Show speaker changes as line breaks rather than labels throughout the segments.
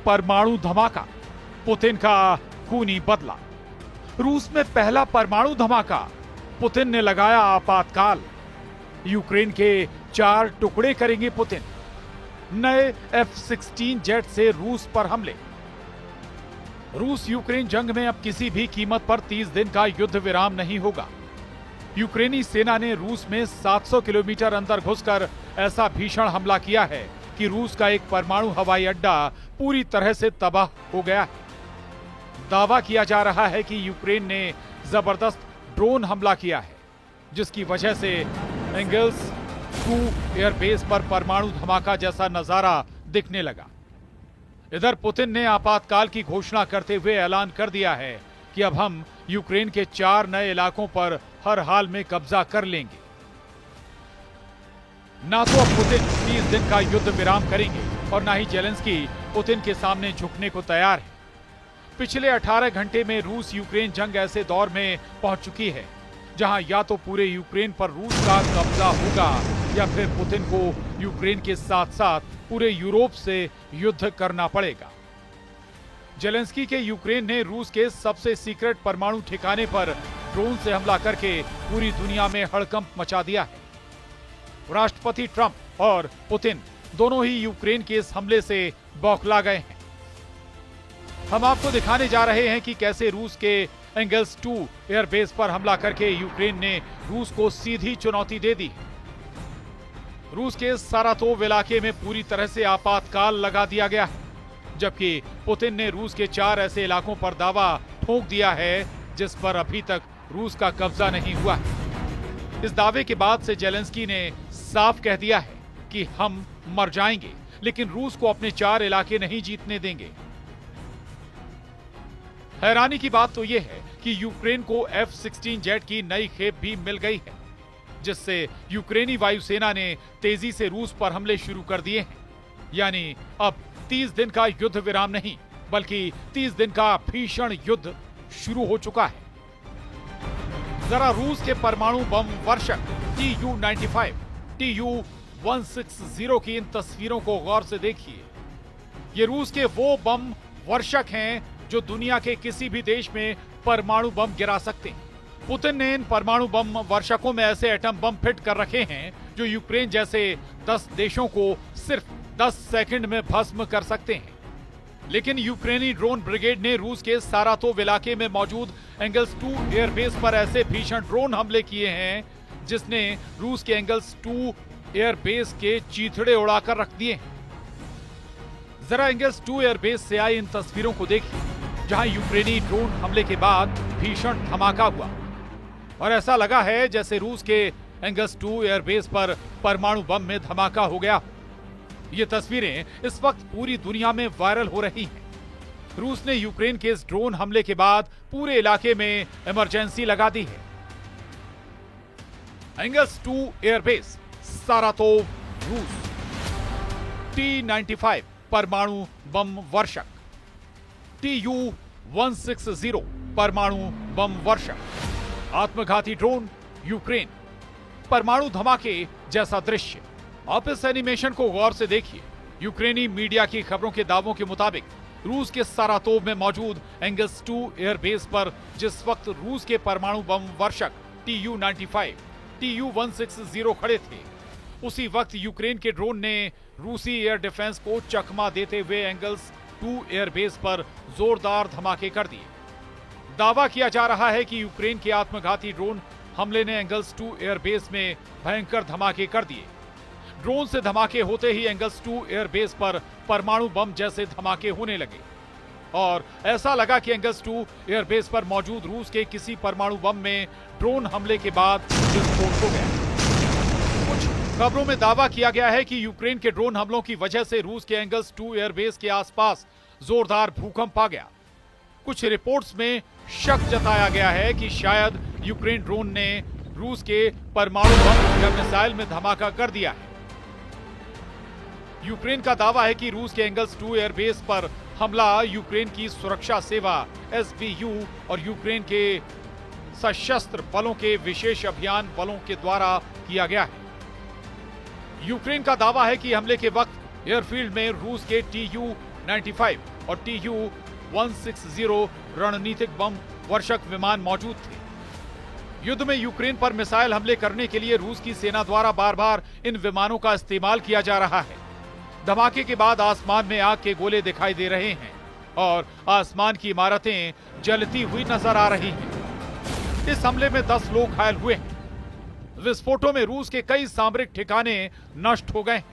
परमाणु धमाका, पुतिन का खूनी बदला। रूस में पहला परमाणु धमाका, पुतिन ने लगाया आपातकाल। यूक्रेन के 4 टुकड़े करेंगे पुतिन। नए F-16 जेट से रूस पर हमले। रूस यूक्रेन जंग में अब किसी भी कीमत पर 30 दिन का युद्ध विराम नहीं होगा। यूक्रेनी सेना ने रूस में 700 किलोमीटर अंदर घुसकर ऐसा भीषण हमला किया है कि रूस का एक परमाणु हवाई अड्डा पूरी तरह से तबाह हो गया है। दावा किया जा रहा है कि यूक्रेन ने जबरदस्त ड्रोन हमला किया है, जिसकी वजह से एंगल्स 2 एयरबेस पर परमाणु धमाका जैसा नजारा दिखने लगा। इधर पुतिन ने आपातकाल की घोषणा करते हुए ऐलान कर दिया है कि अब हम यूक्रेन के 4 नए इलाकों पर हर हाल में कब्जा कर लेंगे। ना तो अब पुतिन 30 दिन का युद्ध विराम करेंगे और ना ही जेलेंस्की पुतिन के सामने झुकने को तैयार है। पिछले 18 घंटे में रूस यूक्रेन जंग ऐसे दौर में पहुंच चुकी है जहां या तो पूरे यूक्रेन पर रूस का कब्जा होगा या फिर पुतिन को यूक्रेन के साथ साथ पूरे यूरोप से युद्ध करना पड़ेगा। जेलेंस्की के यूक्रेन ने रूस के सबसे सीक्रेट परमाणु ठिकाने पर ड्रोन से हमला करके पूरी दुनिया में हड़कंप मचा दिया है। राष्ट्रपति ट्रंप और पुतिन दोनों ही यूक्रेन के इस हमले से बौखला गए हैं। हम आपको दिखाने जा रहे हैं कि कैसे रूस के एंगल्स 2 एयरबेस पर हमला करके यूक्रेन ने रूस को सीधी चुनौती दे दी। रूस के सारातोव इलाके में पूरी तरह से आपातकाल लगा दिया गया है, जबकि पुतिन ने रूस के 4 ऐसे इलाकों पर दावा ठोक दिया है जिस पर अभी तक रूस का कब्जा नहीं हुआ है। इस दावे के बाद से जेलेंस्की ने साफ कह दिया है कि हम मर जाएंगे, लेकिन रूस को अपने 4 इलाके नहीं जीतने देंगे। हैरानी की बात तो यह है कि यूक्रेन को F-16 जेट की नई खेप भी मिल गई है, जिससे यूक्रेनी वायुसेना ने तेजी से रूस पर हमले शुरू कर दिए हैं। यानी अब 30 दिन का युद्ध विराम नहीं, बल्कि 30 दिन का भीषण युद्ध शुरू हो चुका है। जरा रूस के परमाणु बम वर्षक Tu-95, Tu-160 की इन तस्वीरों को गौर से देखिए। ये रूस के वो बम वर्षक हैं जो दुनिया के किसी भी देश में परमाणु बम गिरा सकते हैं। पुतिन ने इन परमाणु बम वर्षकों में ऐसे एटम बम फिट कर रखे हैं जो यूक्रेन जैसे 10 देशों को सिर्फ 10 सेकंड में भस्म कर सकते हैं। लेकिन यूक्रेनी ड्रोन ब्रिगेड ने रूस के सारातोव इलाके में मौजूद एंगल्स 2 एयरबेस पर ऐसे भीषण ड्रोन हमले किए हैं जिसने रूस के एंगल्स 2 एयरबेस के चीथड़े उड़ाकर रख दिए। जरा एंगल्स 2 एयरबेस से आई इन तस्वीरों को देखिए, जहां यूक्रेनी ड्रोन हमले के बाद भीषण धमाका हुआ और ऐसा लगा है जैसे रूस के एंगल्स 2 एयरबेस पर परमाणु बम में धमाका हो गया। ये तस्वीरें इस वक्त पूरी दुनिया में वायरल हो रही हैं। रूस ने यूक्रेन के इस ड्रोन हमले के बाद पूरे इलाके में इमरजेंसी लगा दी है। एंगल्स 2 एयरबेस, सारातोव, रूस। T-95 परमाणु बम वर्षक, Tu-160 परमाणु बम वर्षक, आत्मघाती ड्रोन, यूक्रेन। परमाणु धमाके जैसा दृश्य। आप इस एनिमेशन को गौर से देखिए। यूक्रेनी मीडिया की खबरों के दावों के मुताबिक रूस के सारातोव में मौजूद एंगल्स 2 एयरबेस पर जिस वक्त रूस के परमाणु बम वर्षक Tu-95, Tu-160 खड़े थे, उसी वक्त यूक्रेन के ड्रोन ने रूसी एयर डिफेंस को चकमा देते हुए एंगल्स 2 एयरबेस पर जोरदार धमाके कर दिए। दावा किया जा रहा है कि यूक्रेन के आत्मघाती ड्रोन हमले ने एंगल्स 2 एयरबेस में भयंकर धमाके कर दिए। ड्रोन से धमाके होते ही एंगल्स 2 एयरबेस पर परमाणु बम जैसे धमाके होने लगे और ऐसा लगा कि एंगल्स 2 एयरबेस पर मौजूद रूस के किसी परमाणु बम में ड्रोन हमले के बाद विस्फोट हो गया। कुछ खबरों में दावा किया गया है कि यूक्रेन के ड्रोन हमलों की वजह से रूस के एंगल्स 2 एयरबेस के आसपास जोरदार भूकंप आ गया। कुछ रिपोर्ट्स में शक जताया गया है कि शायद यूक्रेन ड्रोन ने रूस के परमाणु बम या मिसाइल में धमाका कर दिया है। यूक्रेन का दावा है कि रूस के एंगल्स 2 एयरबेस पर हमला यूक्रेन की सुरक्षा सेवा SBU और यूक्रेन के सशस्त्र बलों के विशेष अभियान बलों के द्वारा किया गया है। यूक्रेन का दावा है कि हमले के वक्त एयरफील्ड में रूस के Tu-95 और Tu-160 रणनीतिक बम वर्षक विमान मौजूद थे। युद्ध में यूक्रेन पर मिसाइल हमले करने के लिए रूस की सेना द्वारा बार बार इन विमानों का इस्तेमाल किया जा रहा है। धमाके के बाद आसमान में आग के गोले दिखाई दे रहे हैं और आसमान की इमारतें जलती हुई नजर आ रही हैं। इस हमले में 10 लोग घायल हुए हैं। विस्फोटों में रूस के कई सामरिक ठिकाने नष्ट हो गए हैं।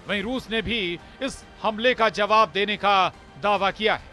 वहीं रूस ने भी इस हमले का जवाब देने का दावा किया है।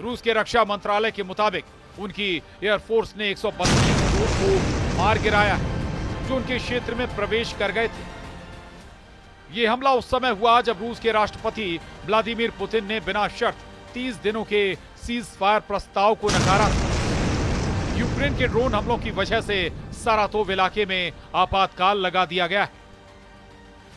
रूस के रक्षा मंत्रालय के मुताबिक उनकी एयरफोर्स ने 132 ड्रोन को मार गिराया है जो उनके क्षेत्र में प्रवेश कर गए थे। यह हमला उस समय हुआ जब रूस के राष्ट्रपति व्लादिमीर पुतिन ने बिना शर्त 30 दिनों के सीज फायर प्रस्ताव को नकारा था। यूक्रेन के ड्रोन हमलों की वजह से सारातोव इलाके में आपातकाल लगा दिया गया है।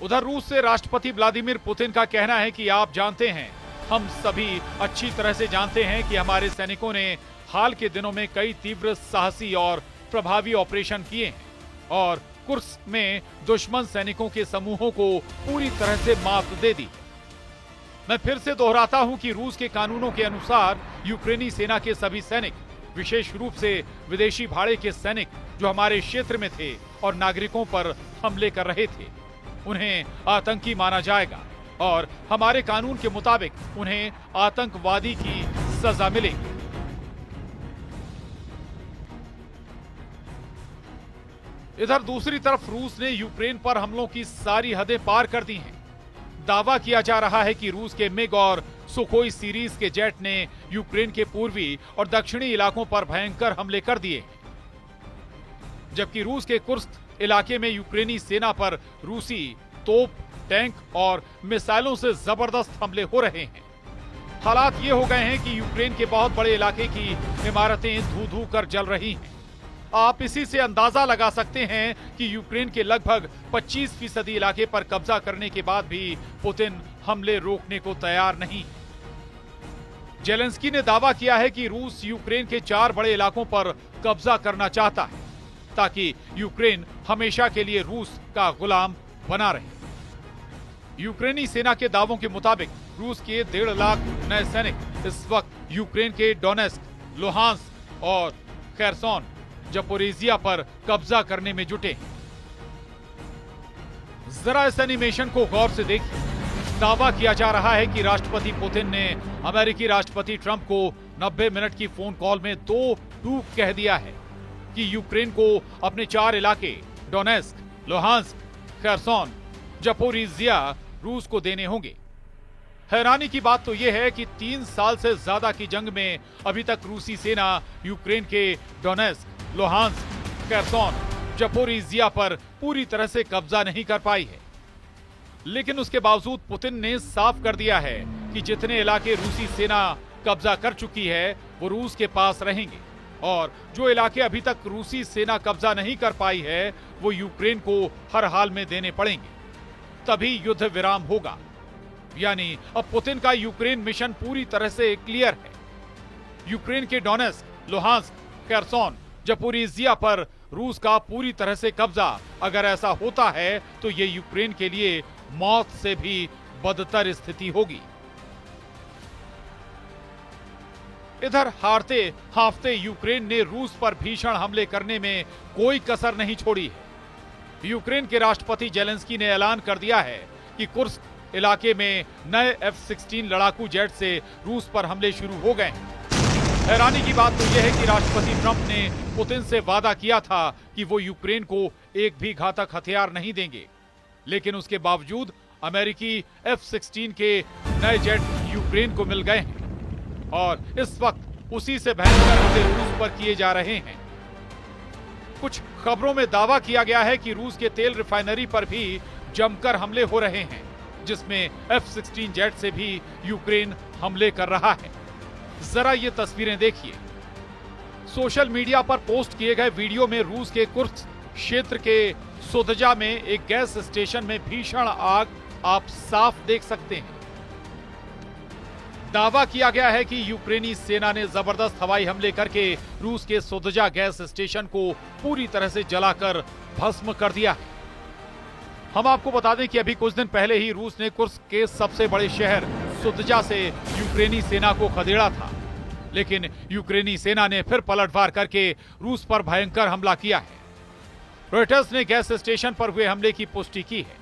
उधर रूस से राष्ट्रपति व्लादिमीर पुतिन का कहना है कि आप जानते हैं, हम सभी अच्छी तरह से जानते हैं कि हमारे सैनिकों ने हाल के दिनों में कई तीव्र, साहसी और प्रभावी ऑपरेशन किए हैं और कुर्स्क में दुश्मन सैनिकों के समूहों को पूरी तरह से मात दे दी। मैं फिर से दोहराता हूं कि रूस के कानूनों के अनुसार यूक्रेनी सेना के सभी सैनिक, विशेष रूप से विदेशी भाड़े के सैनिक जो हमारे क्षेत्र में थे और नागरिकों पर हमले कर रहे थे, उन्हें आतंकी माना जाएगा और हमारे कानून के मुताबिक उन्हें आतंकवादी की सजा मिलेगी। इधर दूसरी तरफ रूस ने यूक्रेन पर हमलों की सारी हदें पार कर दी हैं। दावा किया जा रहा है कि रूस के मिग और सुखोई सीरीज के जेट ने यूक्रेन के पूर्वी और दक्षिणी इलाकों पर भयंकर हमले कर दिए, जबकि रूस के कुर्स्क इलाके में यूक्रेनी सेना पर रूसी तोप, टैंक और मिसाइलों से जबरदस्त हमले हो रहे हैं। हालात ये हो गए हैं कि यूक्रेन के बहुत बड़े इलाके की इमारतें धू-धू कर जल रही हैं। आप इसी से अंदाजा लगा सकते हैं कि यूक्रेन के लगभग 25% इलाके पर कब्जा करने के बाद भी पुतिन हमले रोकने को तैयार नहीं। जेलेंस्की ने दावा किया है कि रूस यूक्रेन के 4 बड़े इलाकों पर कब्जा करना चाहता है ताकि यूक्रेन हमेशा के लिए रूस का गुलाम बना रहे। यूक्रेनी सेना के दावों के मुताबिक रूस के 1.5 लाख नए सैनिक इस वक्त यूक्रेन के डोनेस्क, लुहांस्क और खेरसोन, जपोरिजिया पर कब्जा करने में जुटे। जरा इस एनिमेशन को गौर से देखिए। दावा किया जा रहा है कि राष्ट्रपति पुतिन ने अमेरिकी राष्ट्रपति ट्रंप को 90 मिनट की फोन कॉल में 2 टूक कह दिया है कि यूक्रेन को अपने 4 इलाके डोनेस्क, लुहांस्क, खेरसोन, जपोरिजिया रूस को देने होंगे। हैरानी की बात तो यह है कि 3 साल से ज्यादा की जंग में अभी तक रूसी सेना यूक्रेन के डोनेस्क, लुहांस्क, खेरसोन, जपोरिजिया पर पूरी तरह से कब्जा नहीं कर पाई है। लेकिन उसके बावजूद पुतिन ने साफ कर दिया है कि जितने इलाके रूसी सेना कब्जा कर चुकी है वो रूस के पास रहेंगे और जो इलाके अभी तक रूसी सेना कब्जा नहीं कर पाई है वो यूक्रेन को हर हाल में देने पड़ेंगे, तभी युद्ध विराम होगा। यानी अब पुतिन का यूक्रेन मिशन पूरी तरह से क्लियर है। यूक्रेन के डोनेस्क, लुहांस्क, खेरसोन, जपोरिजिया पर रूस का पूरी तरह से कब्जा अगर ऐसा होता है तो ये यूक्रेन के लिए मौत से भी बदतर स्थिति होगी। इधर हारते हाफते यूक्रेन ने रूस पर भीषण हमले करने में कोई कसर नहीं छोड़ी है। यूक्रेन के राष्ट्रपति जेलेंस्की ने ऐलान कर दिया है कि कुर्स्क इलाके में नए F-16 लड़ाकू जेट से रूस पर हमले शुरू हो गए हैं। हैरानी की बात तो यह है कि राष्ट्रपति ट्रंप ने पुतिन से वादा किया था कि वो यूक्रेन को एक भी घातक हथियार नहीं देंगे, लेकिन उसके बावजूद अमेरिकी F-16 के नए जेट यूक्रेन को मिल गए हैं और इस वक्त उसी से भयंकर हमले रूस पर किए जा रहे हैं। कुछ खबरों में दावा किया गया है कि रूस के तेल रिफाइनरी पर भी जमकर हमले हो रहे हैं, जिसमें F-16 जेट से भी यूक्रेन हमले कर रहा है। जरा ये तस्वीरें देखिए। सोशल मीडिया पर पोस्ट किए गए वीडियो में रूस के कुर्स्क क्षेत्र के सुदजा में एक गैस स्टेशन में भीषण आग आप साफ देख सकते हैं। दावा किया गया है कि यूक्रेनी सेना ने जबरदस्त हवाई हमले करके रूस के सुदजा गैस स्टेशन को पूरी तरह से जलाकर भस्म कर दिया है। हम आपको बता दें कि अभी कुछ दिन पहले ही रूस ने कुर्स्क के सबसे बड़े शहर सुद्जा से यूक्रेनी सेना को खदेड़ा था, लेकिन यूक्रेनी सेना ने फिर पलटवार करके रूस पर भयंकर हमला किया है। रॉयटर्स ने गैस स्टेशन पर हुए हमले की पुष्टि की है।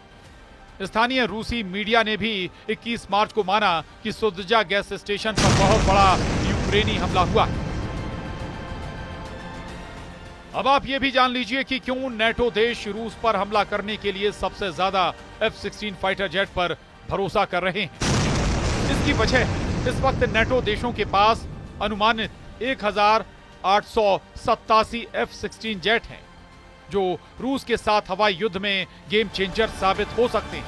स्थानीय रूसी मीडिया ने भी 21 मार्च को माना कि सुद्जा गैस स्टेशन पर बहुत बड़ा यूक्रेनी हमला हुआ है। अब आप ये भी जान लीजिए कि क्यों नेटो देश रूस पर हमला करने के लिए सबसे ज्यादा F-16 फाइटर जेट पर भरोसा कर रहे हैं। इसकी वजह इस वक्त नेटो देशों के पास अनुमानित 1887 F-16 जेट हैं, जो रूस के साथ हवाई युद्ध में गेम चेंजर साबित हो सकते हैं।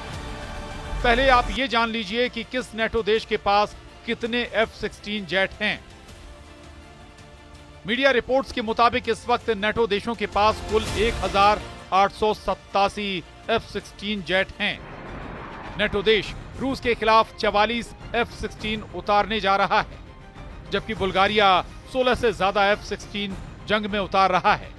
पहले आप ये जान लीजिए कि किस नेटो देश के पास कितने F-16 जेट हैं। मीडिया रिपोर्ट्स के मुताबिक इस वक्त नेटो देशों के पास कुल 1887 F-16 जेट हैं। नेटो देश रूस के खिलाफ 44 F-16 उतारने जा रहा है, जबकि बुल्गारिया 16 से ज्यादा F-16 जंग में उतार रहा है।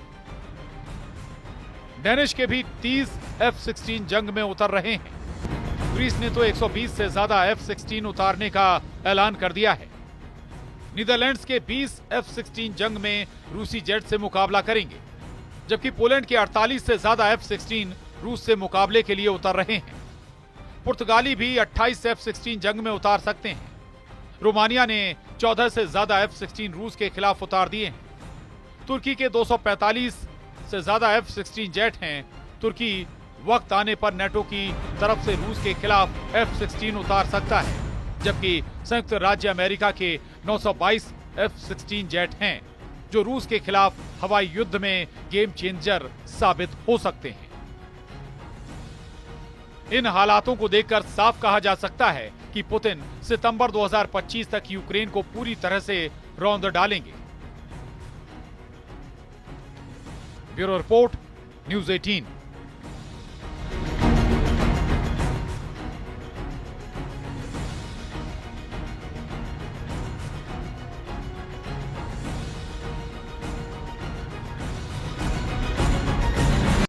डेनिश के भी 30 F-16 जंग में उतर रहे हैं। ग्रीस ने तो 120 से ज्यादा F-16 उतारने का ऐलान कर दिया है। नीदरलैंड्स के 20 F-16 जंग में रूसी जेट से मुकाबला करेंगे, जबकि पोलैंड के 48 से ज्यादा F-16 रूस से मुकाबले के लिए उतर रहे हैं। पुर्तगाली भी 28 F-16 जंग में उतार सकते हैं। रोमानिया ने 14 से ज्यादा F-16 रूस के खिलाफ उतार दिए हैं। तुर्की के 245 से ज्यादा F-16 जेट हैं। तुर्की वक्त आने पर नेटो की तरफ से रूस के खिलाफ F-16 उतार सकता है, जबकि संयुक्त राज्य अमेरिका के 922 F-16 जेट हैं, जो रूस के खिलाफ हवाई युद्ध में गेम चेंजर साबित हो सकते हैं। इन हालातों को देखकर साफ कहा जा सकता है कि पुतिन सितंबर 2025 तक यूक्रेन को पूरी तरह से रौंद डालेंगे। Bureau report, news 18।